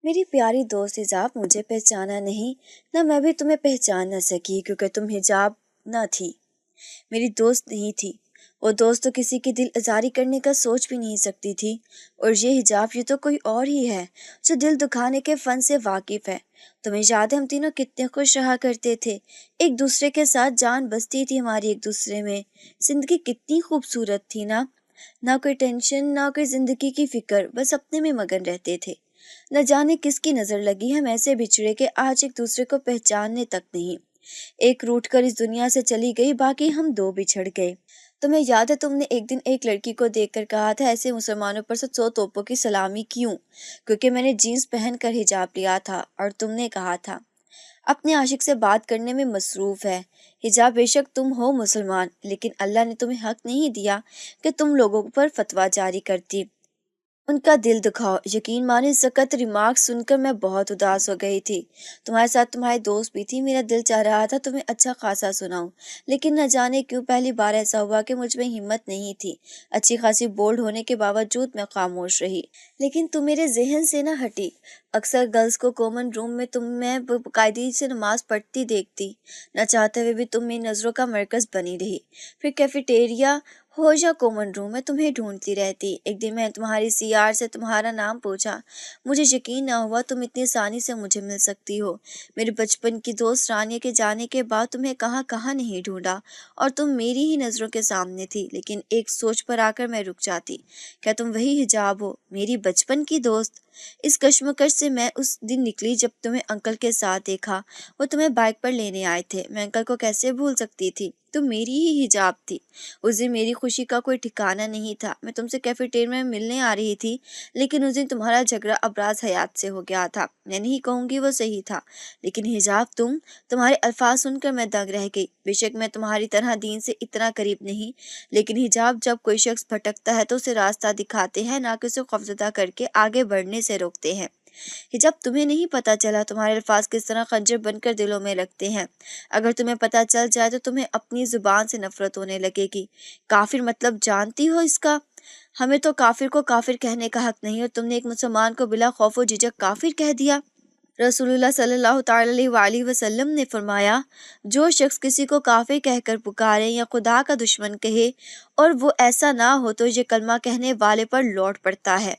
میری پیاری دوست حجاب مجھے پہچانا نہیں، نہ میں بھی تمہیں پہچان نہ سکی کیونکہ تم حجاب نہ تھی، میری دوست نہیں تھی۔ وہ دوست تو کسی کی دل آزاری کرنے کا سوچ بھی نہیں سکتی تھی، اور یہ حجاب یہ تو کوئی اور ہی ہے جو دل دکھانے کے فن سے واقف ہے۔ تمہیں یاد ہے ہم تینوں کتنے خوش رہا کرتے تھے، ایک دوسرے کے ساتھ جان بستی تھی ہماری ایک دوسرے میں، زندگی کتنی خوبصورت تھی نا، نہ کوئی ٹینشن نہ کوئی زندگی کی فکر، بس اپنے میں مگن رہتے تھے۔ نہ جانے کس کی نظر لگی ہم ایسے بچھڑے کہ آج ایک دوسرے کو پہچاننے تک نہیں، ایک روٹ کر اس دنیا سے چلی گئی، باقی ہم دو بچھڑ گئے۔ تمہیں یاد ہے تم نے ایک دن ایک لڑکی کو دیکھ کر کہا تھا ایسے مسلمانوں پر سے 100 توپوں کی سلامی کیوں؟ کیونکہ میں نے جینس پہن کر حجاب لیا تھا، اور تم نے کہا تھا اپنے عاشق سے بات کرنے میں مصروف ہے۔ حجاب بے شک تم ہو مسلمان، لیکن اللہ نے تمہیں حق نہیں دیا کہ تم لوگوں پر فتویٰ جاری کرتی، ان کا دل دکھاؤ۔ یقین مانے سخت ریمارکس سن کر میں بہت اداس ہو گئی تھی۔ تمہارے ساتھ تمہاری دوست بھی تھی، میرا دل چاہ رہا تھا تمہیں اچھا خاصا سناؤں، لیکن نہ جانے کیوں پہلی بار ایسا ہوا کہ مجھ میں ہمت نہیں تھی۔ اچھی خاصی بولڈ ہونے کے باوجود میں خاموش رہی، لیکن تم میرے ذہن سے نہ ہٹی۔ اکثر گرلز کو کامن روم میں میں باقاعدگی سے نماز پڑھتی دیکھتی، نہ چاہتے ہوئے بھی تم میری نظروں کا مرکز بنی رہی۔ پھر کیفیٹیریا ہو یا کامن روم میں تمہیں ڈھونڈتی رہتی۔ ایک دن میں تمہاری CR سے تمہارا نام پوچھا، مجھے یقین نہ ہوا تم اتنی آسانی سے مجھے مل سکتی ہو۔ میرے بچپن کی دوست رانیہ کے جانے کے بعد تمہیں کہاں کہاں نہیں ڈھونڈا، اور تم میری ہی نظروں کے سامنے تھی، لیکن ایک سوچ پر آ کر میں رک جاتی، کیا تم وہی حجاب ہو، میری بچپن کی دوست؟ اس کشمکش سے میں اس دن نکلی جب تمہیں انکل کے ساتھ دیکھا، وہ تمہیں بائک پر لینے آئے تھے۔ میں انکل کو کیسے بھول سکتی تھی، تم میری ہی حجاب تھی۔ اس دن میری خوشی کا کوئی ٹھکانہ نہیں تھا، میں تم سے کیفیٹیریا میں ملنے آ رہی تھی، لیکن اس دن تمہارا جھگڑا ابراز حیات سے ہو گیا تھا۔ میں نہیں کہوں گی وہ صحیح تھا، لیکن حجاب تمہارے الفاظ سن کر میں دنگ رہ گئی۔ بے شک میں تمہاری طرح دین سے اتنا قریب نہیں، لیکن حجاب جب کوئی شخص بھٹکتا ہے تو اسے راستہ دکھاتے ہیں، نہ کہ اسے خوفزدہ کر کے آگے بڑھنے سے روکتے ہیں۔ حجاب تمہیں نہیں پتا چلا تمہارے الفاظ کس طرح خنجر بن کر دلوں میں لگتے ہیں، اگر تمہیں پتا چل جائے تو تمہیں اپنی زبان سے نفرت ہونے لگے گی۔ کافر مطلب جانتی ہو اس کا؟ ہمیں تو کافر کو کافر کہنے کا حق نہیں، اور تم نے ایک مسلمان کو بلا خوف و جھجک کافر کہہ دیا۔ رسول اللہ صلی اللہ تعالی علیہ وآلہ وسلم نے فرمایا، جو شخص کسی کو کافر کہہ کر پکارے یا خدا کا دشمن کہے اور وہ ایسا نہ ہو تو یہ کلمہ کہنے والے پر لوٹ پڑتا ہے۔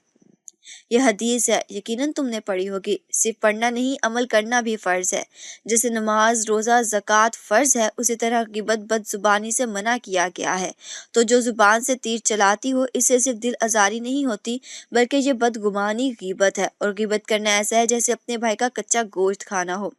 یہ حدیث ہے، یقیناً تم نے پڑھی ہوگی۔ صرف پڑھنا نہیں، عمل کرنا بھی فرض ہے۔ جیسے نماز، روزہ، زکوٰۃ فرض ہے، اسی طرح غیبت، بد زبانی سے منع کیا گیا ہے۔ تو جو زبان سے تیر چلاتی ہو، اس سے صرف دل آزاری نہیں ہوتی، بلکہ یہ بدگمانی غیبت ہے، اور غیبت کرنا ایسا ہے جیسے اپنے بھائی کا کچا گوشت کھانا ہو۔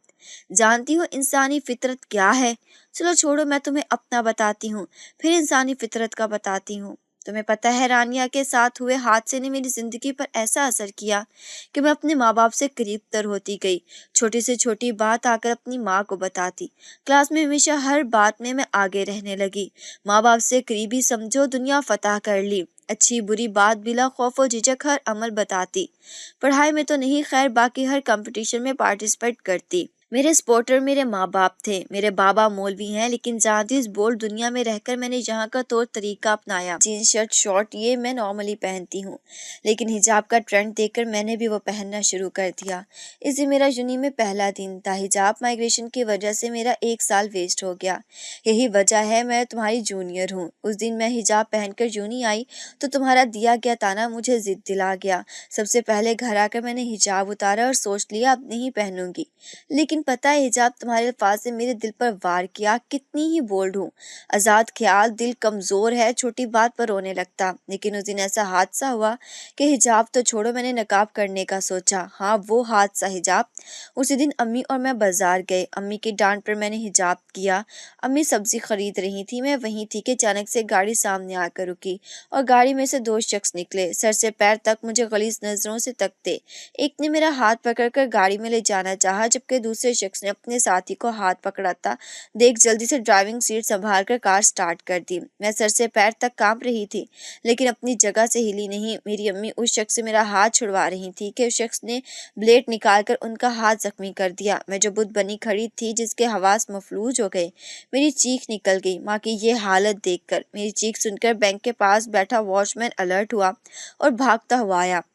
جانتی ہو انسانی فطرت کیا ہے؟ چلو چھوڑو، میں تمہیں اپنا بتاتی ہوں، پھر انسانی فطرت کا بتاتی ہوں۔ تمہیں پتہ ہے رانیہ کے ساتھ ہوئے حادثے نے میری زندگی پر ایسا اثر کیا کہ میں اپنے ماں باپ سے قریب تر ہوتی گئی۔ چھوٹی سے چھوٹی بات آ کر اپنی ماں کو بتاتی، کلاس میں ہمیشہ ہر بات میں آگے رہنے لگی۔ ماں باپ سے قریبی سمجھو دنیا فتح کر لی، اچھی بری بات بلا خوف و جھجک ہر عمل بتاتی۔ پڑھائی میں تو نہیں خیر، باقی ہر کمپٹیشن میں پارٹیسپیٹ کرتی۔ میرے سپورٹر میرے ماں باپ تھے، میرے بابا مولوی ہیں، لیکن جانتی اس بولڈ دنیا میں رہ کر میں نے یہاں کا طور طریقہ اپنایا۔ جینس شرٹ شارٹ یہ میں نارملی پہنتی ہوں، لیکن حجاب کا ٹرینڈ دیکھ کر میں نے بھی وہ پہننا شروع کر دیا۔ اس دن میرا یونی میں پہلا دن تھا۔ حجاب مائگریشن کی وجہ سے میرا 1 سال ویسٹ ہو گیا، یہی وجہ ہے میں تمہاری جونیئر ہوں۔ اس دن میں حجاب پہن کر یونی آئی تو تمہارا دیا گیا تانا مجھے ضد دلا گیا۔ سب سے پہلے گھر آ کر میں نے حجاب اتارا اور سوچ لیا اب نہیں پہنوں گی، لیکن پتہ ہے حجاب تمہارے الفاظ نے میرے دل پر وار کیا۔ کتنی ہی بولڈ ہوں، آزاد خیال، دل کمزور ہے، چھوٹی بات پر رونے لگتا۔ لیکن اس دن ایسا حادثہ ہوا کہ حجاب تو چھوڑو، میں نے نقاب کرنے کا سوچا۔ ہاں وہ حادثہ حجاب۔ اسی دن امی اور میں بازار گئے، امی کی ڈانٹ پر میں نے حجاب کیا۔ امی سبزی خرید رہی تھی، میں وہیں تھی کہ اچانک سے گاڑی سامنے آ کر رکی، اور گاڑی میں سے 2 شخص نکلے، سر سے پیر تک مجھے غلیظ نظروں سے تکتے۔ ایک نے میرا ہاتھ پکڑ کر گاڑی میں لے جانا چاہا، جبکہ دوسرے شخص نے اپنے ساتھی کو ہاتھ پکڑاتا دیکھ جلدی سے ڈرائیونگ سیٹ سنبھال کر کار سٹارٹ کر دی۔ میں سر سے پیر تک کانپ رہی تھی، لیکن اپنی جگہ سے ہلی نہیں۔ میری امی اس شخص سے میرا ہاتھ چھڑوا رہی تھی کہ اس شخص نے بلیڈ نکال کر ان کا ہاتھ زخمی کر دیا۔ میں جو بت بنی کھڑی تھی، جس کے حواس مفلوج ہو گئے، میری چیخ نکل گئی ماں کی یہ حالت دیکھ کر۔ میری چیخ سن کر بینک کے پاس بیٹھا واچ مین الرٹ ہوا اور بھاگتا ہوا آیا۔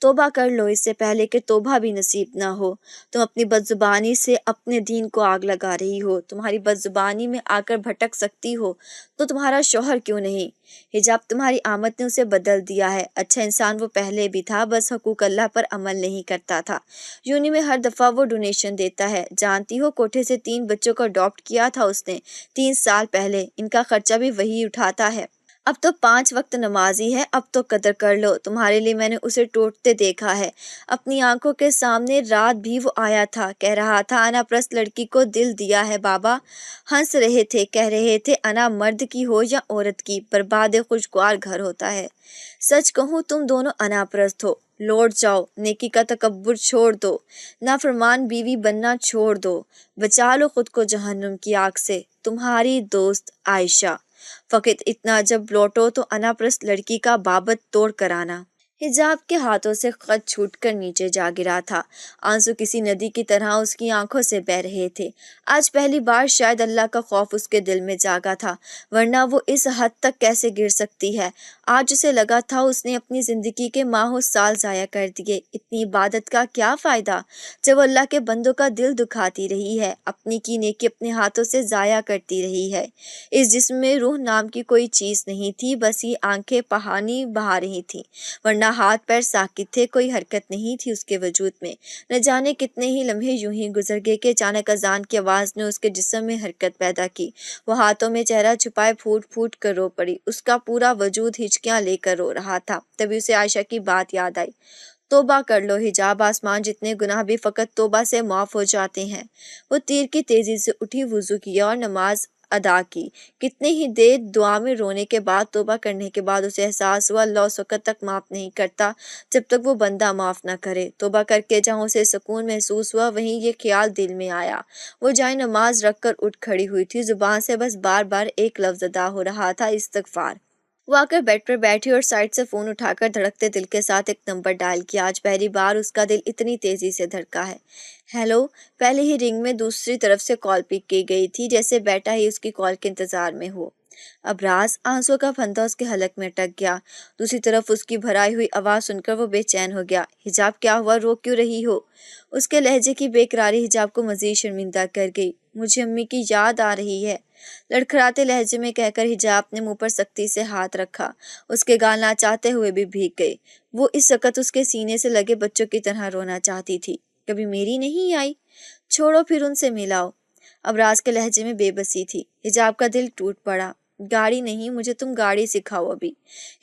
توبہ کر لو اس سے پہلے کہ توبہ بھی نصیب نہ ہو۔ تم اپنی بدزبانی سے اپنے دین کو آگ لگا رہی ہو۔ تمہاری بدزبانی میں آ کر بھٹک سکتی ہو تو تمہارا شوہر کیوں نہیں؟ حجاب تمہاری آمد نے اسے بدل دیا ہے۔ اچھا انسان وہ پہلے بھی تھا، بس حقوق اللہ پر عمل نہیں کرتا تھا۔ یونی میں ہر دفعہ وہ ڈونیشن دیتا ہے، جانتی ہو کوٹھے سے 3 بچوں کو اڈاپٹ کیا تھا اس نے 3 سال پہلے، ان کا خرچہ بھی وہی اٹھاتا ہے۔ اب تو 5 وقت نمازی ہے، اب تو قدر کر لو۔ تمہارے لیے میں نے اسے ٹوٹتے دیکھا ہے اپنی آنکھوں کے سامنے، رات بھی وہ آیا تھا، کہہ رہا تھا انا پرست لڑکی کو دل دیا ہے بابا۔ ہنس رہے تھے، کہہ رہے تھے انا مرد کی ہو یا عورت کی، برباد خوشگوار گھر ہوتا ہے۔ سچ کہوں تم دونوں انا پرست ہو۔ لوٹ جاؤ، نیکی کا تکبر چھوڑ دو، نافرمان بیوی بننا چھوڑ دو، بچا لو خود کو جہنم کی آگ سے۔ تمہاری دوست عائشہ۔ فقط اتنا، جب لوٹو تو انا پرست لڑکی کا بابت توڑ کر آنا۔ حجاب کے ہاتھوں سے خط چھوٹ کر نیچے جا گرا تھا، آنسو کسی ندی کی طرح اس کی آنکھوں سے بہہ رہے تھے۔ آج پہلی بار شاید اللہ کا خوف اس کے دل میں جاگا تھا، ورنہ وہ اس حد تک کیسے گر سکتی ہے؟ آج اسے لگا تھا اس نے اپنی زندگی کے ماہوں سال ضائع کر دیے۔ اتنی عبادت کا کیا فائدہ جب وہ اللہ کے بندوں کا دل دکھاتی رہی ہے، اپنی کی نیکی اپنے ہاتھوں سے ضائع کرتی رہی ہے۔ اس جسم میں روح نام کی کوئی چیز نہیں تھی، بس یہ آنکھیں پانی بہا رہی تھیں، ورنہ ہاتھ پیر ساکت تھے، کوئی حرکت نہیں تھی اس کے وجود میں۔ نہ جانے کتنے ہی لمحے یوں ہی گزر گئے کہ اچانک اذان کی آواز نے اس کے جسم میں حرکت پیدا کی۔ وہ ہاتھوں میں چہرہ چھپائے پھوٹ پھوٹ کر رو پڑی، اس کا پورا وجود ہچکیاں لے کر رو رہا تھا۔ تبھی اسے عائشہ کی بات یاد آئی، توبہ کر لو حجاب، آسمان جتنے گناہ بھی فقط توبہ سے معاف ہو جاتے ہیں۔ وہ تیر کی تیزی سے اٹھی، وضو کیا اور نماز ادا کی۔ کتنی ہی دیر دعا میں رونے کے بعد، توبہ کرنے کے بعد اسے احساس ہوا اللہ اس وقت تک معاف نہیں کرتا جب تک وہ بندہ معاف نہ کرے۔ توبہ کر کے جہاں اسے سکون محسوس ہوا، وہیں یہ خیال دل میں آیا۔ وہ جائے نماز رکھ کر اٹھ کھڑی ہوئی تھی، زبان سے بس بار بار ایک لفظ ادا ہو رہا تھا، استغفار۔ وہ آ کر بیڈ پر بیٹھی اور سائڈ سے فون اٹھا کر دھڑکتے دل کے ساتھ ایک نمبر ڈائل کیا۔ آج پہلی بار اس کا دل اتنی تیزی سے دھڑکا ہے۔ ہیلو۔ پہلے ہی رنگ میں دوسری طرف سے کال پک کی گئی تھی، جیسے بیٹا ہی اس کی کال کے انتظار میں ہو۔ ابراز۔ آنسو کا پھندا اس کے حلق میں اٹک گیا۔ دوسری طرف اس کی بھرائی ہوئی آواز سن کر وہ بے چین ہو گیا۔ حجاب کیا ہوا، رو کیوں رہی ہو؟ اس کے لہجے کی بے قراری حجاب کو مزید شرمندہ کر گئی۔ مجھے امی کی یاد آ رہی ہے، لڑکھڑاتے لہجے میں کہہ کر حجاب نے منہ پر سختی سے ہاتھ رکھا۔ اس کے گال ناچاتے ہوئے بھی بھیگ گئے۔ وہ اس وقت اس کے سینے سے لگے بچوں کی طرح رونا چاہتی تھی۔ کبھی میری نہیں آئی؟ چھوڑو پھر ان سے ملاؤ۔ ابراز کے لہجے میں بے بسی تھی۔ حجاب کا دل ٹوٹ پڑا۔ گاڑی نہیں، مجھے تم گاڑی سکھاؤ ابھی،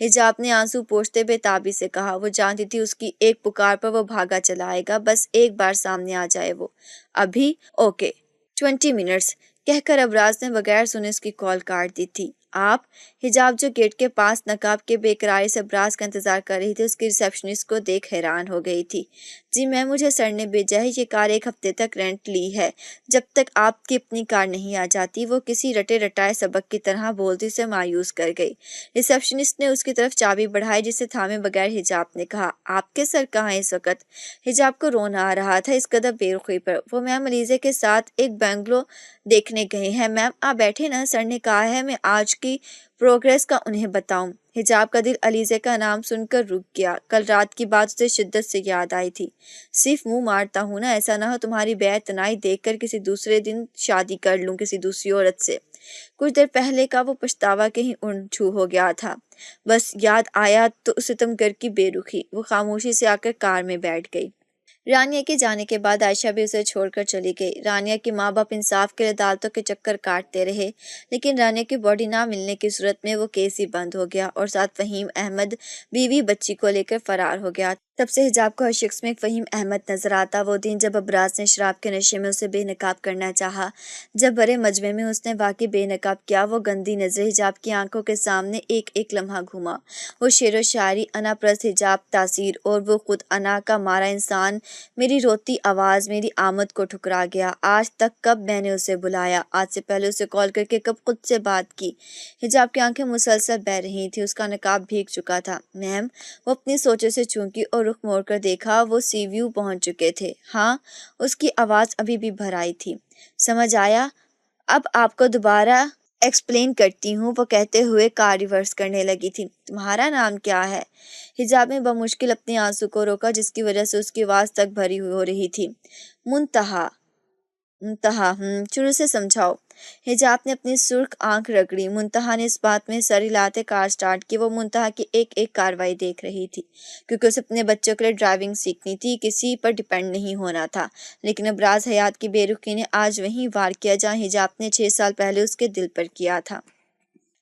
حجاب نے آنسو پوچھتے بے تابی سے کہا۔ وہ جانتی تھی اس کی ایک پکار پر وہ بھاگا چلا آئے گا، بس ایک بار سامنے آ جائے وہ۔ ابھی؟ اوکے 20 منٹس کہہ کر ابراز نے بغیر سنے اس کی کال کاٹ دی تھی۔ آپ؟ حجاب جو گیٹ کے پاس نقاب کے بے قراری سے ابراز کا انتظار کر رہی تھی، اس کی ریسیپشنسٹ کو دیکھ حیران ہو گئی تھی۔ جی میم، مجھے سر نے بھیجا ہے، یہ کار 1 ہفتے تک رینٹ لی ہے، جب تک آپ کی اپنی کار نہیں آ جاتی۔ وہ کسی رٹے رٹائے سبق کی طرح بولتی سے مایوس کر گئی۔ ریسیپشنسٹ نے اس کی طرف چابی بڑھائی، جسے تھامے بغیر حجاب نے کہا، آپ کے سر کہاں ہیں اس وقت؟ حجاب کو رونا آ رہا تھا اس قدر بے رخی پر۔ وہ میم علیزہ کے ساتھ ایک بنگلو دیکھنے گئے ہیں۔ میم آپ بیٹھے نا، سر نے کہا ہے میں آج کی پروگریس کا انہیں بتاؤں۔ حجاب کا دل علیزہ کا نام سن کر رک گیا۔ کل رات کی بات اسے شدت سے یاد آئی تھی۔ صرف منہ مارتا ہوں نا، ایسا نہ ہو تمہاری بے اعتنائی دیکھ کر کسی دوسرے دن شادی کر لوں کسی دوسری عورت سے۔ کچھ دیر پہلے کا وہ پچھتاوا کہیں اڑ چھو ہو گیا تھا، بس یاد آیا تو ستم گر کی بے رخی۔ وہ خاموشی سے آ کر کار میں بیٹھ گئی۔ رانیہ کے جانے کے بعد عائشہ بھی اسے چھوڑ کر چلی گئی۔ رانیہ کے ماں باپ انصاف کے لیے عدالتوں کے چکر کاٹتے رہے، لیکن رانیہ کی باڈی نہ ملنے کی صورت میں وہ کیس ہی بند ہو گیا، اور ساتھ فہیم احمد بیوی بچی کو لے کر فرار ہو گیا۔ تب سے حجاب کو ہر شخص میں ایک فہیم احمد نظر آتا۔ وہ دن جب ابراز نے شراب کے نشے میں اسے بے نقاب کرنا چاہا، جب بڑے مجمع میں اس نے واقعی بے نقاب کیا، وہ گندی نظر حجاب کی آنکھوں کے سامنے ایک ایک لمحہ گھوما۔ وہ شعر و شاعری، انا پرست حجاب تاثیر، اور وہ خود انا کا مارا انسان، میری روتی آواز، میری آمد کو ٹھکرا گیا۔ آج تک کب میں نے اسے بلایا، آج سے پہلے اسے کال کر کے کب خود سے بات کی۔ حجاب کی آنکھیں مسلسل بہہ رہی تھیں، اس کا نقاب بھیگ چکا تھا۔ میم؟ وہ اپنی سوچوں سے چونکی اور رخ موڑ کر دیکھا، وہ سی ویو پہنچ چکے تھے۔ ہاں؟ اس کی آواز ابھی بھی بھر آئی تھی۔ سمجھ آیا؟ اب آپ کو دوبارہ ایکسپلین کرتی ہوں، وہ کہتے ہوئے کار ریورس کرنے لگی تھی۔ تمہارا نام کیا ہے؟ حجاب نے بمشکل اپنے آنسو کو روکا جس کی وجہ سے اس کی آواز تک بھری ہو رہی تھی۔ منتہا، منتہا، شروع سے سمجھاؤ۔ حجاب نے اپنی سرخ آنکھ رگڑی۔ منتہا نے اس بات میں سر ہلاتے کار سٹارٹ کی۔ وہ منتہا کی ایک ایک کاروائی دیکھ رہی تھی کیونکہ اسے اپنے بچوں کے لیے ڈرائیونگ سیکھنی تھی، کسی پر ڈیپینڈ نہیں ہونا تھا۔ لیکن ابراز حیات کی بے رخی نے آج وہیں وار کیا جہاں حجاب نے 6 سال پہلے اس کے دل پر کیا تھا۔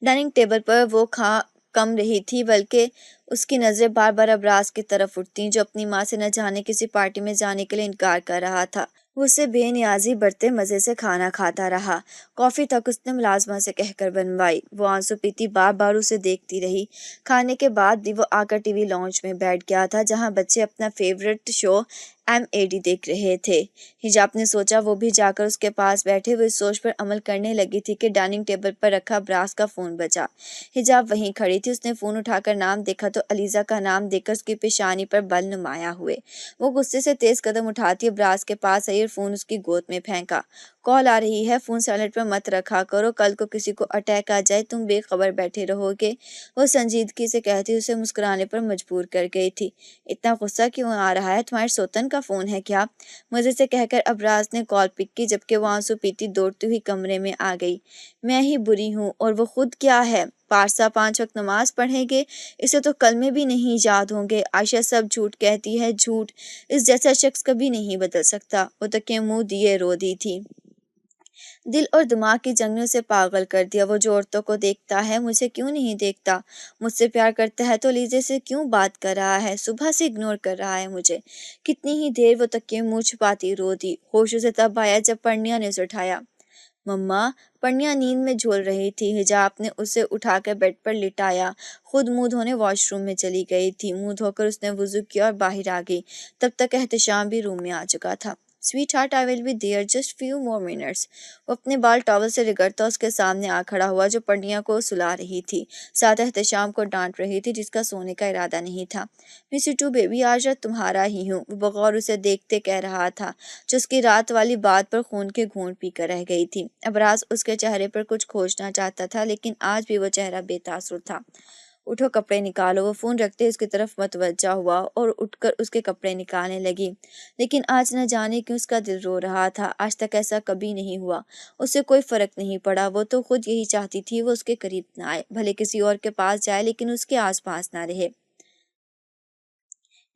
ڈائننگ ٹیبل پر وہ کھا کم رہی تھی بلکہ اس کی نظریں بار بار ابراز کی طرف اٹھتیں جو اپنی ماں سے نہ جانے کسی پارٹی میں جانے کے لیے انکار کر رہا تھا۔ وہ اسے بے نیازی بڑھتے مزے سے کھانا کھاتا رہا۔ کافی تک اس نے ملازمہ سے کہہ کر بنوائی۔ وہ آنسو پیتی بار بار اسے دیکھتی رہی۔ کھانے کے بعد بھی وہ آ کر ٹی وی لاؤنج میں بیٹھ گیا تھا جہاں بچے اپنا فیورٹ شو MAD دیکھ رہے تھے۔ حجاب نے سوچا وہ بھی جا کر اس کے پاس بیٹھے۔ وہ اس سوچ پر عمل کرنے لگی تھی کہ ڈائننگ ٹیبل پر رکھا ابراز کا فون بجا۔ حجاب وہیں کھڑی تھی۔ اس نے فون اٹھا کر نام دیکھا تو علیزہ کا نام دیکھ کر اس کی پیشانی پر بل نمایاں ہوئے۔ وہ غصے سے تیز قدم اٹھاتی ابراز کے پاس آئی اور فون اس کی گود میں پھینکا۔ کال آ رہی ہے، فون سائلنٹ پر مت رکھا کرو، کل کو کسی کو اٹیک آ جائے تم بے خبر بیٹھے رہو گے۔ وہ سنجیدگی سے کہتی اسے مسکرانے پر مجبور کر گئی تھی۔ اتنا غصہ کیوں آ رہا ہے؟ تمہارے سوتن کا فون ہے کیا؟ مزے سے کہہ کر ابراز نے کال پک کی جبکہ وہ آنسو پیتی دوڑتی ہوئی کمرے میں آ گئی۔ میں ہی بری ہوں اور وہ خود کیا ہے؟ پارسا 5 وقت نماز پڑھیں گے؟ اسے تو کلمے بھی نہیں یاد ہوں گے۔ عائشہ سب جھوٹ کہتی ہے، جھوٹ اس جیسا شخص کبھی نہیں بدل سکتا۔ وہ تکیے منہ دیے رو دی تھی۔ دل اور دماغ کی جنگ نے اسے پاگل کر دیا۔ وہ جو عورتوں کو دیکھتا ہے مجھے کیوں نہیں دیکھتا؟ مجھ سے پیار کرتا ہے تو لیزے سے کیوں بات کر رہا ہے؟ صبح سے اگنور کر رہا ہے مجھے۔ کتنی ہی دیر وہ تکیے منہ چھپاتی رو دی۔ ہوش اسے تب آیا جب پرنیا نے اسے اٹھایا۔ مما، پرنیا نیند میں جھول رہی تھی۔ حجاب نے اسے اٹھا کر بیڈ پر لٹایا۔ خود منہ دھونے واش روم میں چلی گئی تھی۔ منہ دھو کر اس نے وضو کیا اور باہر آ گئی۔ تب تک احتشام بھی روم میں آ چکا تھا۔ Sweetheart, I will be there just few more minutes. وہ اپنے بال ٹاول سے رگڑتا اس کے سامنے آ کھڑا ہوا جو پرنیا کو سلا رہی تھی، ساتھ احتشام کو ڈانٹ رہی تھی جس کا سونے کا ارادہ نہیں تھا۔ مسٹر ٹو بیبی، آج رات تمہارا ہی ہوں، وہ بغور اسے دیکھتے کہہ رہا تھا جو اس کی رات والی بات پر خون کے گھونٹ پی کر رہ گئی تھی۔ ابراز اس کے چہرے پر کچھ کھوجنا چاہتا تھا لیکن آج بھی وہ چہرہ بے تاثر تھا۔ اٹھو کپڑے نکالو۔ وہ فون رکھتے اس کی طرف متوجہ ہوا اور اٹھ کر اس کے کپڑے نکالنے لگی، لیکن آج نہ جانے کیوں اس کا دل رو رہا تھا۔ آج تک ایسا کبھی نہیں ہوا۔ اسے کوئی فرق نہیں پڑا۔ وہ تو خود یہی چاہتی تھی وہ اس کے قریب نہ آئے، بھلے کسی اور کے پاس جائے لیکن اس کے آس پاس نہ رہے۔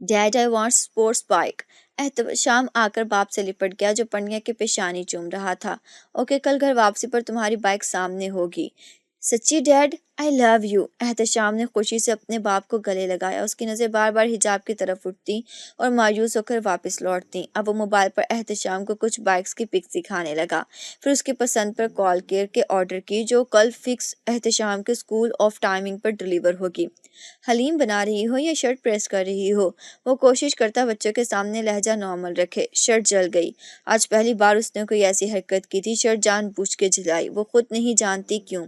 Dad, I want sports bike. Ehtisham آ کر باپ سے لپٹ گیا جو پرنیا کی پیشانی چوم رہا تھا۔ اوکے، کل گھر واپسی پر تمہاری بائک سامنے ہوگی۔ سچی dad? I love you. Ehtesham نے خوشی سے اپنے باپ کو گلے لگایا۔ اس کی نظریں بار بار حجاب کی طرف اٹھتی اور مایوس ہو کر واپس لوٹتی۔ اب وہ موبائل پر احتشام کو کچھ بائکس کی پکس دکھانے لگا، پھر اس کی پسند پر کال کر کے آرڈر کی جو کل فکس احتشام کے school of timing per deliver ہوگی۔ حلیم بنا رہی ہو یا شرٹ پریس کر رہی ہو؟ وہ کوشش کرتا بچوں کے سامنے لہجہ نارمل رکھے۔ شرٹ جل گئی۔ آج پہلی بار اس نے کوئی ایسی حرکت کی تھی۔ شرٹ جان بوجھ کے جلائی، وہ خود نہیں جانتی کیوں۔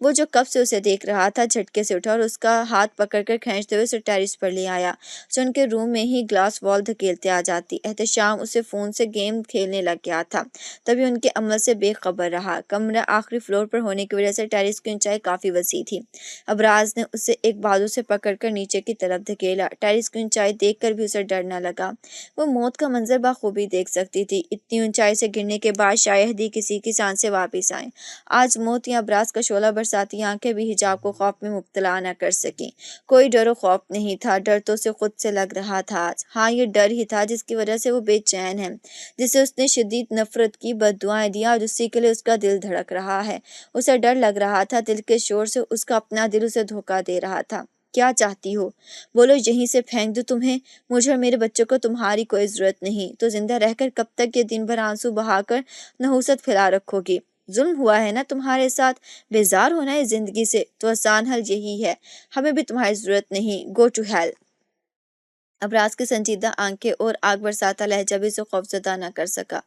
وہ جو کب سے اسے دیکھ رہا تھا جھٹکے سے اٹھا اور اس کا ہاتھ پکڑ کر کھینچتے ہوئے اسے ٹیرس پر لے آیا جو ان کے روم میں ہی گلاس وال دھکیلتے آ جاتی۔ احتشام اسے فون سے گیم کھیلنے لگ گیا تھا، تبھی ان کے عمل سے بے خبر رہا۔ کمرہ آخری فلور پر ہونے کی وجہ سے ٹیرس کی اونچائی کافی وسیع تھی۔ ابراز نے اسے ایک بازو سے پکڑ کر نیچے کی طرف دھکیلا۔ ٹیرس کی اونچائی دیکھ کر بھی اسے ڈر نہ لگا۔ وہ موت کا منظر بخوبی دیکھ سکتی تھی۔ اتنی اونچائی سے گرنے کے بعد شاید ہی کسی کی سانسیں واپس آئیں۔ آج موت یا ابراز کا شعلہ برساتی آنکھیں بھی حجاب کو خوف میں مبتلا نہ کر سکیں۔ کوئی ڈر و خوف نہیں تھا، ڈر تو اسے خود سے لگ رہا تھا آج۔ ہاں، یہ ڈر ہی تھا جس کی وجہ سے وہ بے چین ہے، جسے اس نے شدید نفرت کی بد دعائیں دی، آج اسی کے لیے اس کا دل دھڑک رہا ہے۔ اسے ڈر لگ رہا تھا، دل کے شور سے اس کا اپنا دل اسے دھوکہ دے رہا تھا۔ کیا چاہتی ہو؟ بولو، یہیں سے پھینک دوں تمہیں؟ مجھے اور میرے بچوں کو تمہاری کوئی ضرورت نہیں، تو زندہ رہ کر کب تک یہ دن بھر آنسو بہا کر نحوست پھیلا رکھو گی؟ ظلم ہوا ہے نا تمہارے ساتھ؟ بیزار ہونا ہے زندگی سے؟ تو آسان حل یہی ہے، ہمیں بھی تمہاری ضرورت نہیں، گو ٹو ہیل۔ ابراز کی سنجیدہ آنکھیں اور آگ برساتا لہجہ بھی اسے خوفزدہ نہ کر سکا۔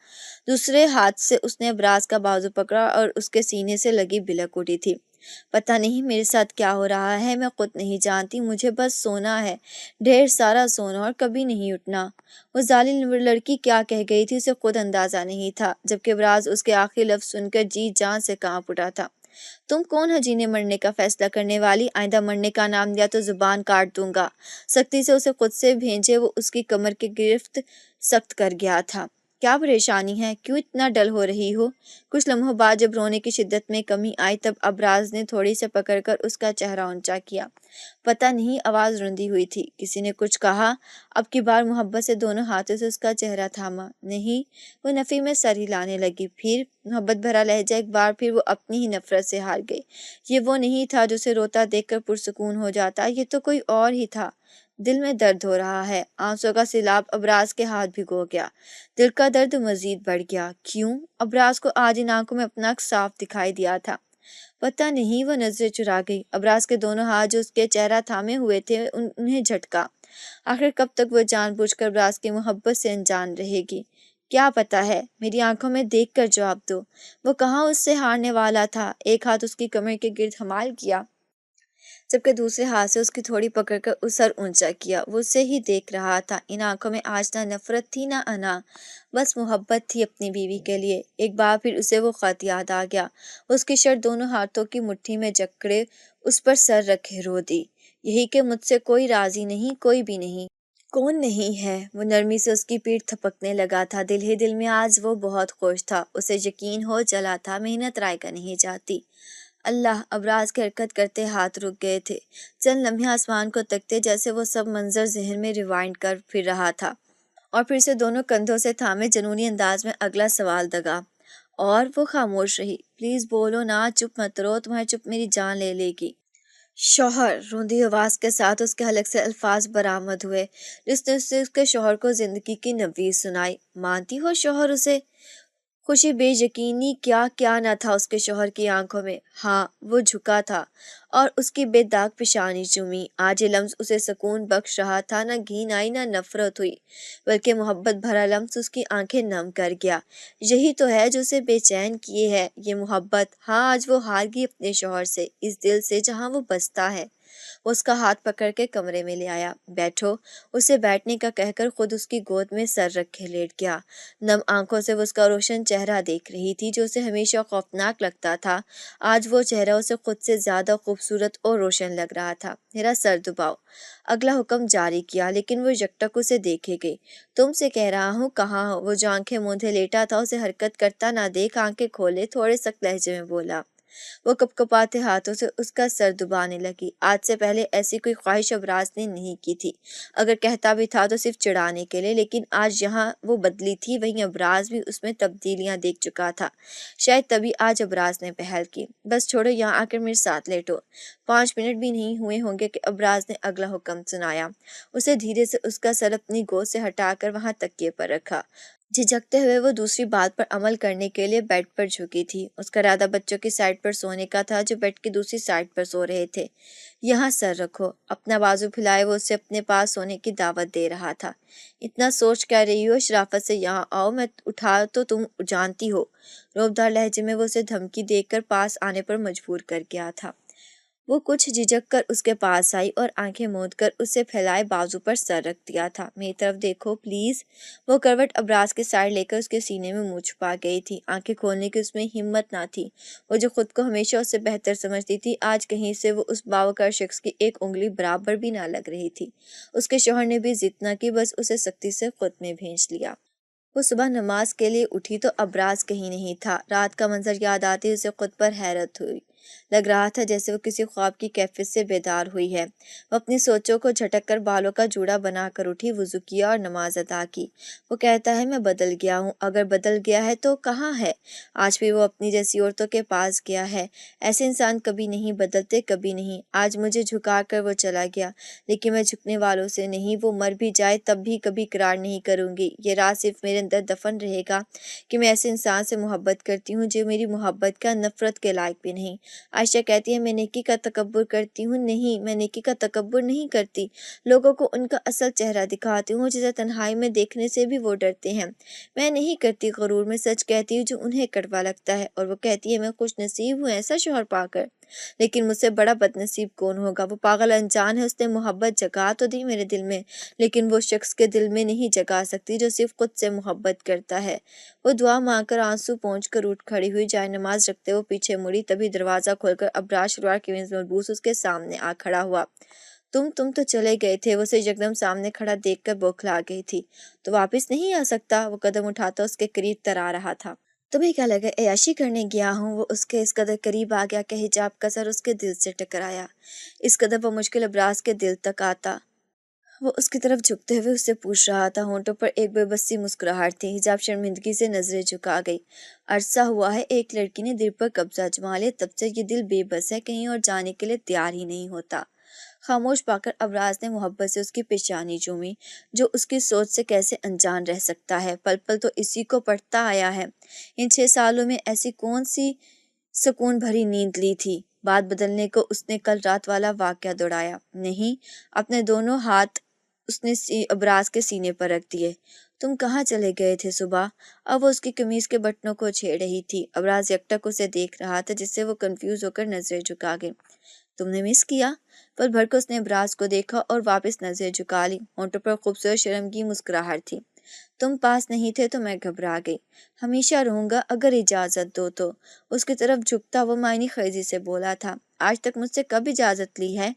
دوسرے ہاتھ سے اس نے ابراز کا بازو پکڑا اور اس کے سینے سے لگی بلک اٹھی تھی۔ پتہ نہیں میرے ساتھ کیا ہو رہا ہے، میں خود نہیں جانتی، مجھے بس سونا ہے، ڈھیر سارا سونا، اور کبھی نہیں اٹھنا۔ وہ ظالم لڑکی کیا کہہ گئی تھی اسے خود اندازہ نہیں تھا، جبکہ ابراز اس کے آخری لفظ سن کر جی جان سے کانپ اٹھا تھا۔ تم کون ہو جینے مرنے کا فیصلہ کرنے والی؟ آئندہ مرنے کا نام لیا تو زبان کاٹ دوں گا۔ سختی سے اسے خود سے بھیجے وہ اس کی کمر کی گرفت سخت کر گیا تھا۔ کیا پریشانی ہے؟ کیوں اتنا ڈل ہو رہی ہو؟ کچھ لمحوں بعد جب رونے کی شدت میں کمی آئی تب ابراز نے تھوڑی سے پکڑ کر اس کا چہرہ اونچا کیا۔ پتہ نہیں، آواز رندی ہوئی تھی۔ کسی نے کچھ کہا؟ اب کی بار محبت سے دونوں ہاتھوں سے اس کا چہرہ تھاما۔ نہیں، وہ نفی میں سر ہلانے لگی۔ پھر محبت بھرا لہجہ ایک بار پھر وہ اپنی ہی نفرت سے ہار گئی۔ یہ وہ نہیں تھا جو اسے روتا دیکھ کر پرسکون ہو جاتا، یہ تو کوئی اور ہی تھا۔ دل میں درد ہو رہا ہے۔ آنسوں کا سیلاب ابراز کے ہاتھ بھگو گیا۔ دل کا درد مزید بڑھ گیا۔ کیوں؟ ابراز کو آج ان آنکھوں میں اپنا عکس صاف دکھائی دیا تھا۔ پتہ نہیں، وہ نظریں چرا گئی۔ ابراز کے دونوں ہاتھ جو اس کے چہرہ تھامے ہوئے تھے انہیں جھٹکا۔ آخر کب تک وہ جان بوجھ کر ابراز کی محبت سے انجان رہے گی؟ کیا پتہ ہے؟ میری آنکھوں میں دیکھ کر جواب دو۔ وہ کہاں اس سے ہارنے والا تھا۔ ایک ہاتھ اس کی کمر کے گرد حمال کیا جبکہ دوسرے ہاتھ سے اس کی تھوڑی پکڑ کر اس سر اونچا کیا۔ وہ اسے ہی دیکھ رہا تھا۔ ان آنکھوں میں آج نہ نفرت تھی نہ انا، بس محبت تھی اپنی بیوی کے لیے۔ ایک بار پھر اسے وہ خط یاد آ گیا۔ اس کی شرٹ دونوں ہاتھوں کی مٹھی میں جکڑے اس پر سر رکھے رو دی۔ یہی کہ مجھ سے کوئی راضی نہیں، کوئی بھی نہیں۔ کون نہیں ہے؟ وہ نرمی سے اس کی پیٹھ تھپکنے لگا تھا۔ دل ہی دل میں آج وہ بہت خوش تھا۔ اسے یقین ہو چلا تھا محنت رائگاں نہیں جاتی۔ اللہ! ابراز کی حرکت کرتے ہاتھ رک گئے تھے۔ چند لمحے آسمان کو تکتے جیسے وہ سب منظر ذہن میں ریوائنڈ کر پھر رہا تھا، اور پھر سے دونوں کندھوں سے تھامے جنونی انداز میں اگلا سوال دگا، اور وہ خاموش رہی۔ پلیز بولو نا، چپ مت رہو، تمہاری چپ میری جان لے لے گی۔ شوہر! روندی آواز کے ساتھ اس کے حلق سے الفاظ برآمد ہوئے جس نے اس کے شوہر کو زندگی کی نوید سنائی۔ مانتی ہو شوہر اسے؟ خوشی بے یقینی کیا کیا نہ تھا اس کے شوہر کی آنکھوں میں۔ ہاں، وہ جھکا تھا اور اس کی بے داغ پیشانی چومی۔ آج یہ لمس اسے سکون بخش رہا تھا۔ نہ گھن آئی نہ نفرت ہوئی، بلکہ محبت بھرا لمس اس کی آنکھیں نم کر گیا۔ یہی تو ہے جو اسے بے چین کیے ہے، یہ محبت۔ ہاں، آج وہ ہار گئی اپنے شوہر سے، اس دل سے جہاں وہ بستا ہے۔ وہ اس کا ہاتھ پکڑ کے کمرے میں لے آیا۔ بیٹھو، اسے بیٹھنے کا کہہ کر خود اس کی گود میں سر رکھے لیٹ گیا۔ نم آنکھوں سے وہ اس کا روشن چہرہ دیکھ رہی تھی جو اسے ہمیشہ خوفناک لگتا تھا۔ آج وہ چہرہ اسے خود سے زیادہ خوبصورت اور روشن لگ رہا تھا۔ میرا سر دباؤ، اگلا حکم جاری کیا، لیکن وہ یکٹک اسے دیکھے گئی۔ تم سے کہہ رہا ہوں، کہاں ہو؟ وہ جو آنکھیں موندے لیٹا تھا اسے حرکت کرتا نہ دیکھ آنکھیں کھولے تھوڑے سخت لہجے میں بولا۔ وہ کپکپاتے ہاتھوں سے اس کا سر دبانے لگی۔ آج سے پہلے ایسی کوئی خواہش ابراز نے نہیں کی تھی۔ اگر کہتا بھی تھا تو صرف چڑھانے کے لیے، لیکن آج جہاں وہ بدلی تھی وہیں ابراز بھی اس میں تبدیلیاں دیکھ چکا تھا۔ شاید تبھی آج ابراز نے پہل کی۔ بس چھوڑو، یہاں آ کر میرے ساتھ لیٹو۔ 5 منٹ بھی نہیں ہوئے ہوں گے کہ ابراز نے اگلا حکم سنایا۔ اسے دھیرے سے اس کا سر اپنی گود سے ہٹا کر وہاں تکیے پر رکھا۔ جھجکتے ہوئے وہ دوسری بات پر عمل کرنے کے لیے بیڈ پر جھکی تھی۔ اس کا ارادہ بچوں کی سائڈ پر سونے کا تھا جو بیڈ کی دوسری سائڈ پر سو رہے تھے۔ یہاں سر رکھو۔ اپنا بازو پھیلائے وہ اسے اپنے پاس سونے کی دعوت دے رہا تھا۔ اتنا سوچ کیا رہی ہو؟ شرافت سے یہاں آؤ، میں اٹھا تو تم جانتی ہو۔ روبدار لہجے میں وہ اسے دھمکی دے کر پاس آنے پر مجبور کر گیا تھا۔ وہ کچھ جھجک کر اس کے پاس آئی اور آنکھیں موند کر اسے پھیلائے بازو پر سر رکھ دیا تھا۔ میری طرف دیکھو پلیز۔ وہ کروٹ ابراز کے سائڈ لے کر اس کے سینے میں منہ چھپا گئی تھی۔ آنکھیں کھولنے کی اس میں ہمت نہ تھی۔ وہ جو خود کو ہمیشہ اس سے بہتر سمجھتی تھی، آج کہیں سے وہ اس باوقار شخص کی ایک انگلی برابر بھی نہ لگ رہی تھی۔ اس کے شوہر نے بھی ضد نہ کی، بس اسے سختی سے خود میں بھیج لیا۔ وہ صبح نماز کے لیے اٹھی تو ابراز کہیں نہیں تھا۔ رات کا منظر یاد آتے اسے خود پر حیرت ہوئی۔ لگ رہا تھا جیسے وہ کسی خواب کی کیفیت سے بیدار ہوئی ہے۔ وہ اپنی سوچوں کو جھٹک کر بالوں کا جوڑا بنا کر اٹھی، وضو کیا اور نماز ادا کی۔ وہ کہتا ہے میں بدل گیا ہوں۔ اگر بدل گیا ہے تو کہاں ہے؟ آج بھی وہ اپنی جیسی عورتوں کے پاس گیا ہے۔ ایسے انسان کبھی نہیں بدلتے، کبھی نہیں۔ آج مجھے جھکا کر وہ چلا گیا، لیکن میں جھکنے والوں سے نہیں۔ وہ مر بھی جائے تب بھی کبھی اقرار نہیں کروں گی۔ یہ راز صرف میرے اندر دفن رہے گا کہ میں ایسے انسان سے محبت کرتی ہوں جو میری محبت کا نفرت کے لائق بھی نہیں۔ عائشہ کہتی ہے میں نیکی کا تکبر کرتی ہوں؟ نہیں، میں نیکی کا تکبر نہیں کرتی۔ لوگوں کو ان کا اصل چہرہ دکھاتی ہوں جسے تنہائی میں دیکھنے سے بھی وہ ڈرتے ہیں۔ میں نہیں کرتی غرور، میں سچ کہتی ہوں جو انہیں کڑوا لگتا ہے۔ اور وہ کہتی ہے میں خوش نصیب ہوں ایسا شوہر پا کر۔ لیکن مجھ سے بڑا بدنصیب کون ہوگا؟ وہ پاگل انجان ہے، اس نے محبت جگا تو دی میرے دل میں، لیکن وہ شخص کے دل میں نہیں جگا سکتی جو صرف خود سے محبت کرتا ہے۔ وہ دعا مانگ کر آنسو پونچھ کر اٹھ کھڑی ہوئی، جائے نماز رکھتے وہ پیچھے مڑی، تبھی دروازہ کھول کر ابرار شلوار قمیض ملبوس اس کے سامنے آ کھڑا ہوا۔ تم تو چلے گئے تھے، وہ اسے یکدم سامنے کھڑا دیکھ کر بوکھلا گئی تھی۔ تو واپس نہیں آ سکتا؟ وہ قدم اٹھاتا اس کے قریب تر آ رہا تھا۔ تمہیں کیا لگا عیاشی کرنے گیا ہوں؟ وہ اس کے اس قدر قریب آ گیا کہ حجاب کا سر اس کے دل سے ٹکرایا۔ اس قدر بمشکل ابراز کے دل تک آتا۔ وہ اس کی طرف جھکتے ہوئے اس سے پوچھ رہا تھا، ہونٹوں پر ایک بے بسی مسکراہٹ تھی۔ حجاب شرمندگی سے نظریں جھکا گئی۔ عرصہ ہوا ہے ایک لڑکی نے دل پر قبضہ جما لیا، تب سے یہ دل بے بس ہے، کہیں اور جانے کے لیے تیار ہی نہیں ہوتا۔ خاموش پا کر ابراز نے محبت سے اس کی پیشانی چومی، جو اس کی سوچ سے کیسے انجان رہ سکتا ہے؟ پل پل تو اسی کو پڑھتا آیا ہے۔ ان 6 سالوں میں ایسی کون سی سکون بھری نیند لی تھی؟ بات بدلنے کو اس نے کل رات والا واقعہ دوڑایا۔ نہیں، اپنے دونوں ہاتھ اس نے ابراز کے سینے پر رکھ دیے۔ تم کہاں چلے گئے تھے صبح؟ اب وہ اس کی قمیض کے بٹنوں کو چھیڑ رہی تھی۔ ابراز یکٹک اسے دیکھ رہا تھا، جس سے وہ کنفیوز ہو کر نظریں جھکا گئی۔ تم نے مس کیا؟ پل بھر کو اس نے ابراز کو دیکھا اور واپس نظریں جھکا لی۔ ہونٹوں پر خوبصورت شرم کی مسکراہٹ تھی۔ تم پاس نہیں تھے تو میں گھبرا گئی۔ ہمیشہ رہوں گا اگر اجازت دو تو۔ اس کی طرف جھکتا وہ معنی خیزی سے بولا تھا۔ آج تک مجھ سے کب اجازت لی ہے؟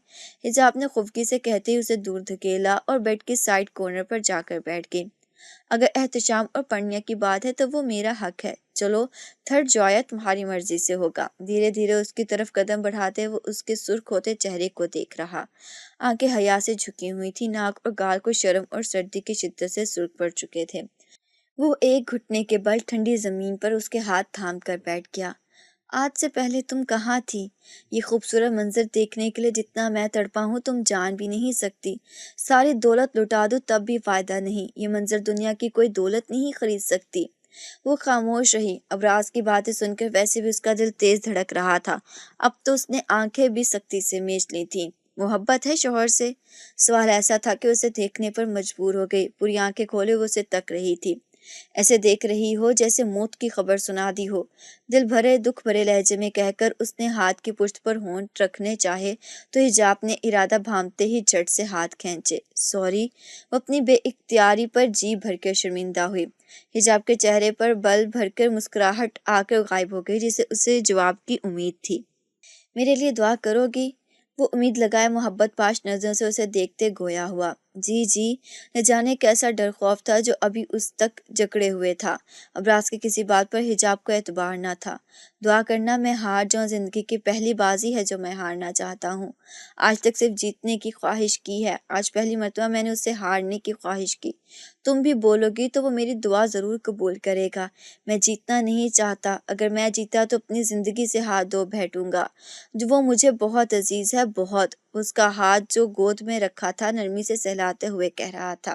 حجاب نے خفگی سے کہتے ہی اسے دور دھکیلا اور بیڈ کی سائڈ کارنر پر جا کر بیٹھ گئی۔ اگر احتشام اور پڑھنے کی بات ہے تو وہ میرا حق ہے۔ چلو تھرڈ جویا تمہاری مرضی سے ہوگا۔ دھیرے دھیرے اس کی طرف قدم بڑھاتے وہ اس کے سرخ ہوتے چہرے کو دیکھ رہا۔ آنکھیں حیا سے جھکی ہوئی تھی، ناک اور گال کو شرم اور سردی کی شدت سے سرخ پڑ چکے تھے۔ وہ ایک گھٹنے کے بل ٹھنڈی زمین پر اس کے ہاتھ تھام کر بیٹھ گیا۔ آج سے پہلے تم کہاں تھی؟ یہ خوبصورت منظر دیکھنے کے لیے جتنا میں تڑپا ہوں تم جان بھی نہیں سکتی۔ ساری دولت لٹا دو تب بھی فائدہ نہیں، یہ منظر دنیا کی کوئی دولت نہیں خرید سکتی۔ وہ خاموش رہی۔ ابراز کی باتیں سن کر ویسے بھی اس کا دل تیز دھڑک رہا تھا۔ اب تو اس نے آنکھیں بھی سختی سے میچ لی تھیں۔ محبت ہے شوہر سے؟ سوال ایسا تھا کہ اسے دیکھنے پر مجبور ہو گئی۔ پوری آنکھیں کھولے وہ اسے تک رہی تھی، ایسے دیکھ رہی ہو جیسے موت کی خبر سنا دی ہو۔ دل بھرے دکھ بھرے لہجے میں کہہ کر اس نے ہاتھ کی پشت پر ہونٹ رکھنے چاہے تو حجاب نے ارادہ بھانپتے ہی جھٹ سے ہاتھ کھینچے۔ سوری۔ وہ اپنی بے اختیاری پر جی بھر کے شرمندہ ہوئی۔ حجاب کے چہرے پر بل بھر کر مسکراہٹ آ کر غائب ہو گئی، جسے اسے جواب کی امید تھی۔ میرے لیے دعا کرو گی؟ وہ امید لگائے محبت پاش نظروں سے اسے دیکھتے گویا ہوا۔ جی جی۔ نہ جانے کیسا ڈر خوف تھا جو ابھی اس تک جکڑے ہوئے تھا۔ ابراز کی کسی بات پر حجاب کو اعتبار نہ تھا۔ دعا کرنا میں ہار جاؤں، زندگی کی پہلی بازی ہے جو میں ہارنا چاہتا ہوں۔ آج تک صرف جیتنے کی خواہش کی ہے، آج پہلی مرتبہ میں نے اس سے ہارنے کی خواہش کی۔ تم بھی بولو گی تو وہ میری دعا ضرور قبول کرے گا۔ میں جیتنا نہیں چاہتا، اگر میں جیتا تو اپنی زندگی سے ہاتھ دھو بیٹھوں گا۔ جو وہ مجھے بہت عزیز ہے، بہت۔ اس کا ہاتھ جو گود میں رکھا تھا نرمی سے سہلاتے ہوئے کہہ رہا تھا۔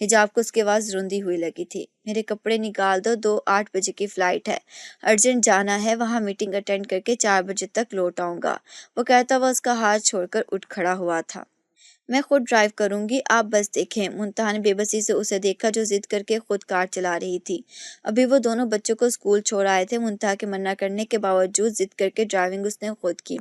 حجاب کو اس کی آواز روندی ہوئی لگی تھی۔ میرے کپڑے نکال دو، 8 بجے کی فلائٹ ہے، ارجنٹ جانا ہے، وہاں میٹنگ اٹینڈ کر کے 4 بجے تک لوٹ آؤں گا۔ وہ کہتا ہوا اس کا ہاتھ چھوڑ کر اٹھ کھڑا ہوا تھا۔ میں خود ڈرائیو کروں گی، آپ بس دیکھیں۔ منتہا نے بے بسی سے اسے دیکھا جو ضد کر کے خود کار چلا رہی تھی۔ ابھی وہ دونوں بچوں کو اسکول چھوڑ آئے تھے۔ منتہا کے منع کرنے کے باوجود ضد کر کے ڈرائیونگ اس نے خود کی۔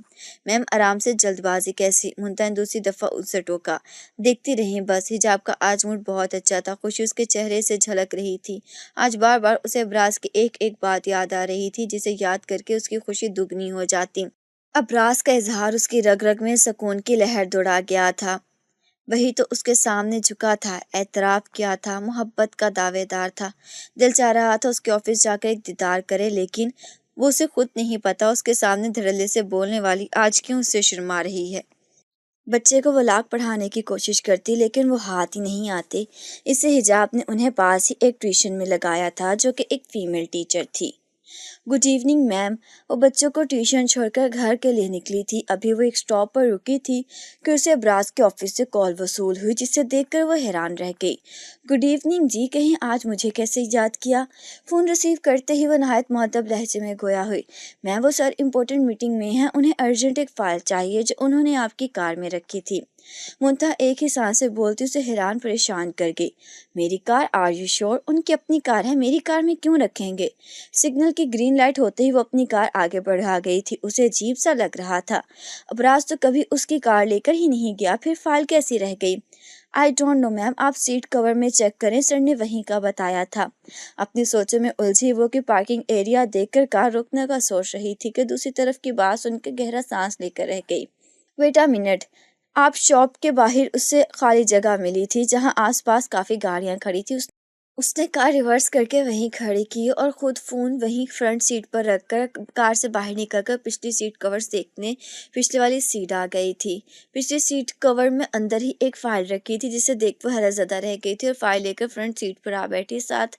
میم آرام سے، جلد بازی کیسی؟ منتہا نے دوسری دفعہ اسے ٹوکا۔ دیکھتی رہیں بس۔ حجاب کا آج موڈ بہت اچھا تھا، خوشی اس کے چہرے سے جھلک رہی تھی۔ آج بار بار اسے ابراز کی ایک ایک بات یاد آ رہی تھی، جسے یاد کر کے اس کی خوشی دگنی ہو جاتی۔ ابراز کا اظہار اس کی رگ رگ میں سکون کی لہر دوڑا گیا تھا۔ وہی تو اس کے سامنے جھکا تھا، اعتراف کیا تھا، محبت کا دعوے دار تھا۔ دل چاہ رہا تھا اس کے آفس جا کر ایک دیدار کرے، لیکن وہ اسے خود نہیں پتا اس کے سامنے دھڑلے سے بولنے والی آج کیوں اس سے شرما رہی ہے۔ بچے کو وہ لاکھ پڑھانے کی کوشش کرتی لیکن وہ ہاتھ ہی نہیں آتے۔ اس سے حجاب نے انہیں پاس ہی ایک ٹیوشن میں لگایا تھا، جو کہ ایک فیمیل ٹیچر تھی۔ Good evening ma'am. وہ بچوں کو ٹیوشن چھوڑ کر گھر کے لیے نکلی تھی۔ ابھی وہ ایک سٹاپ پر رکی تھی کہ اسے ابراز کے آفس سے کال وصول ہوئی، جسے دیکھ کر وہ حیران رہ گئی۔ گڈ ایوننگ جی، کہیں آج مجھے کیسے یاد کیا؟ فون ریسیو کرتے ہی وہ نہایت مؤدب لہجے میں گویا ہوئی۔ میم وہ سر امپورٹنٹ میٹنگ میں ہیں، انہیں ارجنٹ ایک فائل چاہیے جو انہوں نے آپ کی کار میں رکھی تھی۔ منتہا ایک ہی سانس سے بولتی اسے حیران پریشان کر گئی۔ میری کار؟ Are you sure? ان کی اپنی کار ہے، میری کار میں کیوں رکھیں گے؟ سگنل کی گرین لائٹ ہوتے ہی وہ اپنی کار آگے بڑھا گئی تھی۔ اسے عجیب سا لگ رہا تھا، ابراز تو کبھی اس کی کار لے کر ہی نہیں گیا، پھر فائل کیسی رہ گئی؟ آئی ڈونٹ نو میم، آپ سیٹ کور میں چیک کریں، سر نے وہیں کا بتایا تھا۔ اپنی سوچوں میں الجھی وہ کہ پارکنگ ایریا دیکھ کر کار روکنے کا سوچ رہی تھی کہ دوسری طرف کی بات سن کے گہرا سانس لے کر رہ گئی۔ ویٹ اے منٹ، آپ شاپ کے باہر اسے خالی جگہ ملی تھی جہاں آس پاس کافی گاڑیاں کھڑی تھی۔ اس نے کار ریورس کر کے وہیں کھڑی کی اور خود فون وہیں فرنٹ سیٹ پر رکھ کر کار سے باہر نکل کر پچھلی سیٹ کورز دیکھنے پچھلے والی سیٹ آ گئی تھی۔ پچھلی سیٹ کور میں اندر ہی ایک فائل رکھی تھی جسے دیکھ وہ حیرت زدہ رہ گئی تھی اور فائل لے کر فرنٹ سیٹ پر آ بیٹھی، ساتھ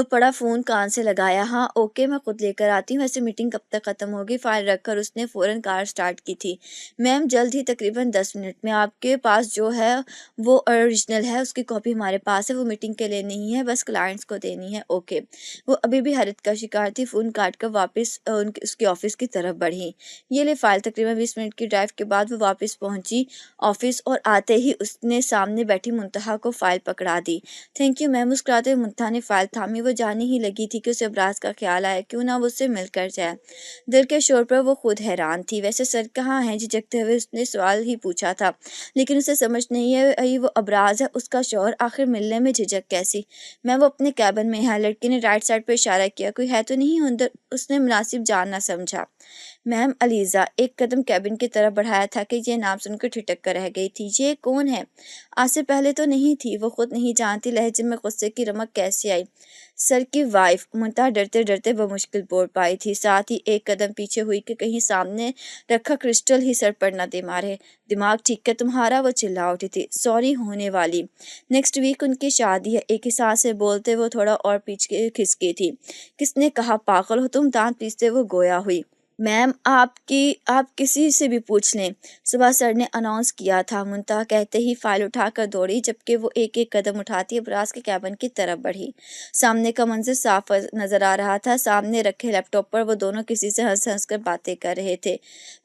پڑا فون کان سے لگایا۔ ہاں اوکے، میں خود لے کر آتی ہوں، ویسے میٹنگ کب تک ختم ہوگی؟ فائل رکھ کر اس نے فوراً کار سٹارٹ کی تھی۔ میم جلد ہی، تقریباً 10 منٹ میں۔ آپ کے پاس جو ہے وہ اوریجنل ہے، اس کی کاپی ہمارے پاس ہے، وہ میٹنگ کے لیے نہیں ہے، بس کلائنٹس کو دینی ہے۔ اوکے۔ وہ ابھی بھی حیرت کا شکار تھی، فون کاٹ کر واپس اس کے آفس کی طرف بڑھی۔ یہ لے فائل۔ تقریباً 20 منٹ کی ڈرائیو کے بعد وہ واپس پہنچی آفس اور آتے ہی اس نے سامنے بیٹھی منتہا کو فائل پکڑا دی۔ تھینک یو میم، مسکراتے ہوئے منتہا نے فائل تھامی۔ وہ جانے ہی لگی تھی کہ اسے ابراز کا خیال آیا، کیوں نہ وہ اس سے مل کر جائے۔ دل کے شور پر وہ خود حیران تھی۔ ویسے سر کہاں ہیں؟ جھجکتے ہوئے اس نے سوال ہی پوچھا تھا، لیکن اسے سمجھ نہیں آئی وہ ابراز ہے اس کا شوہر، آخر ملنے میں جھجک کیسی؟ میں وہ اپنے کیبن میں ہے۔ لڑکی نے رائٹ سائڈ پر اشارہ کیا۔ کوئی ہے تو نہیں اندر؟ اس نے مناسب جاننا سمجھا۔ میم علیزہ۔ ایک قدم کیبن کی طرف بڑھایا تھا کہ یہ نام سن کر ٹھٹک کر رہ گئی تھی۔ یہ کون ہے؟ آج سے پہلے تو نہیں تھی، وہ خود نہیں جانتی لہجے میں غصے کی رمق کیسے آئی۔ سر کی وائف، منتہا ڈرتے ڈرتے بمشکل بول پائی تھی، ساتھ ہی ایک قدم پیچھے ہوئی کہ کہیں سامنے رکھا کرسٹل ہی سر پر نہ دے مارے۔ دماغ ٹھیک ہے تمہارا؟ وہ چلا اٹھی تھی۔ سوری، ہونے والی نیکسٹ ویک ان کی شادی ہے۔ ایک ہی سانس سے بولتے وہ تھوڑا اور پیچھے کھسکی تھی۔ کس نے کہا پاگل ہو تم؟ دانت پیستے وہ گویا ہوئی۔ میم آپ کسی سے بھی پوچھ لیں، صبح سر نے اناؤنس کیا تھا۔ منتہا کہتے ہی فائل اٹھا کر دوڑی، جبکہ وہ ایک ایک قدم اٹھاتی ابراز کے کیبن کی طرف بڑھی۔ سامنے کا منظر صاف نظر آ رہا تھا۔ سامنے رکھے لیپ ٹاپ پر وہ دونوں کسی سے ہنس ہنس کر باتیں کر رہے تھے۔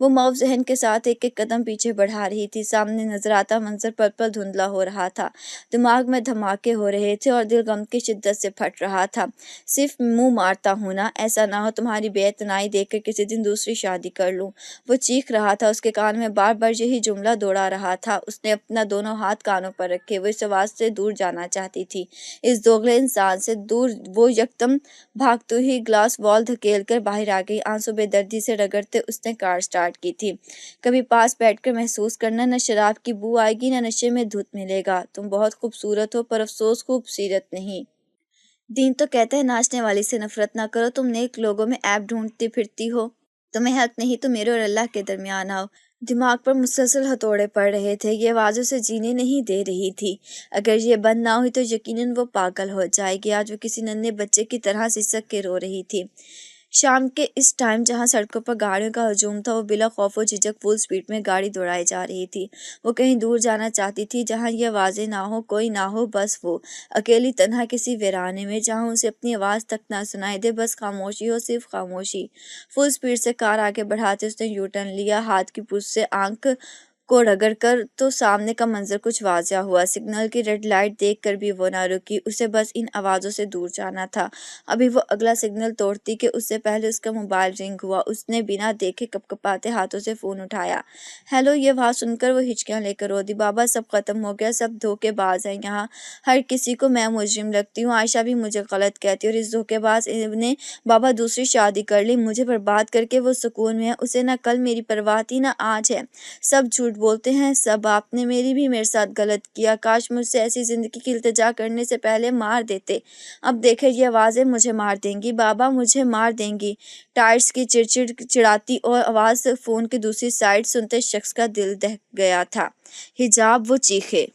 وہ معاف ذہن کے ساتھ ایک ایک قدم پیچھے بڑھا رہی تھی۔ سامنے نظر آتا منظر پل پل دھندلا ہو رہا تھا، دماغ میں دھماکے ہو رہے تھے اور دل غم کی شدت سے پھٹ رہا تھا۔ صرف منہ مارتا ہوں نا، ایسا نہ ہو تمہاری بے اعتنائی دیکھ کر کسی دن دوسری شادی کر لوں۔ وہ چیخ رہا تھا، اس کے کان میں بار بار یہی جملہ دوڑا رہا تھا۔ اس نے اپنا دونوں ہاتھ کانوں پر رکھے، وہ اس آواز سے دور جانا چاہتی تھی، اس دوغلے انسان سے دور۔ وہ یکدم بھاگتے ہی گلاس وال دھکیل کر باہر آ گئی۔ آنسو بے دردی سے رگڑتے اس نے کار سٹارٹ کی تھی۔ کبھی پاس بیٹھ کر محسوس کرنا، نہ شراب کی بو آئے گی نہ نشے میں دھت ملے گا۔ تم بہت خوبصورت ہو، پر افسوس خوبصیرت نہیں۔ دین تو کہتا ہے ناچنے والی سے نفرت نہ کرو۔ تم نیک لوگوں میں عیب ڈھونڈتی پھرتی ہو۔ تمہیں حق نہیں تو میرے اور اللہ کے درمیان آؤ۔ دماغ پر مسلسل ہتھوڑے پڑ رہے تھے، یہ آوازوں سے جینے نہیں دے رہی تھی۔ اگر یہ بند نہ ہوئی تو یقیناً وہ پاگل ہو جائے گی۔ آج وہ کسی ننھے بچے کی طرح سسک کے رو رہی تھی۔ شام کے اس ٹائم جہاں سڑکوں پر گاڑیوں کا ہجوم تھا، وہ بلا خوف و جھجک فل سپیڈ میں گاڑی دوڑائی جا رہی تھی۔ وہ کہیں دور جانا چاہتی تھی جہاں یہ آوازیں نہ ہو، کوئی نہ ہو، بس وہ اکیلی تنہا کسی ویرانے میں جہاں اسے اپنی آواز تک نہ سنائی دے، بس خاموشی ہو، صرف خاموشی۔ فل سپیڈ سے کار آگے بڑھاتے اس نے یو ٹرن لیا، ہاتھ کی پشت سے آنکھ کو رگڑ کر تو سامنے کا منظر کچھ واضح ہوا۔ سگنل کی ریڈ لائٹ دیکھ کر بھی وہ نہ رکی، اسے بس ان آوازوں سے دور جانا تھا۔ ابھی وہ اگلا سگنل توڑتی کہ اس سے پہلے اس کا موبائل رنگ ہوا۔ اس نے بنا دیکھے کپکپاتے ہاتھوں سے فون اٹھایا۔ ہیلو۔ یہ آواز سن کر وہ ہچکیاں لے کر رو دی۔ بابا سب ختم ہو گیا، سب دھوکے باز ہیں، یہاں ہر کسی کو میں مجرم لگتی ہوں، عائشہ بھی مجھے غلط کہتی ہے اور اس دھوکے باز نے بابا دوسری شادی کر لی، مجھے برباد کر کے وہ سکون میں ہے، اسے نہ کل میری پرواہ تھی نہ آج ہے، سب جھوٹ بولتے ہیں سب، آپ نے میرے ساتھ غلط کیا، کاش مجھ سے ایسی زندگی کی التجا کرنے سے پہلے مار دیتے، اب دیکھیں یہ آوازیں مجھے مار دیں گی، بابا مجھے مار دیں گی۔ ٹائرز کی چڑچڑاتی اور آواز فون کی دوسری سائڈ سنتے شخص کا دل دہک گیا تھا۔ حجاب، وہ چیخے۔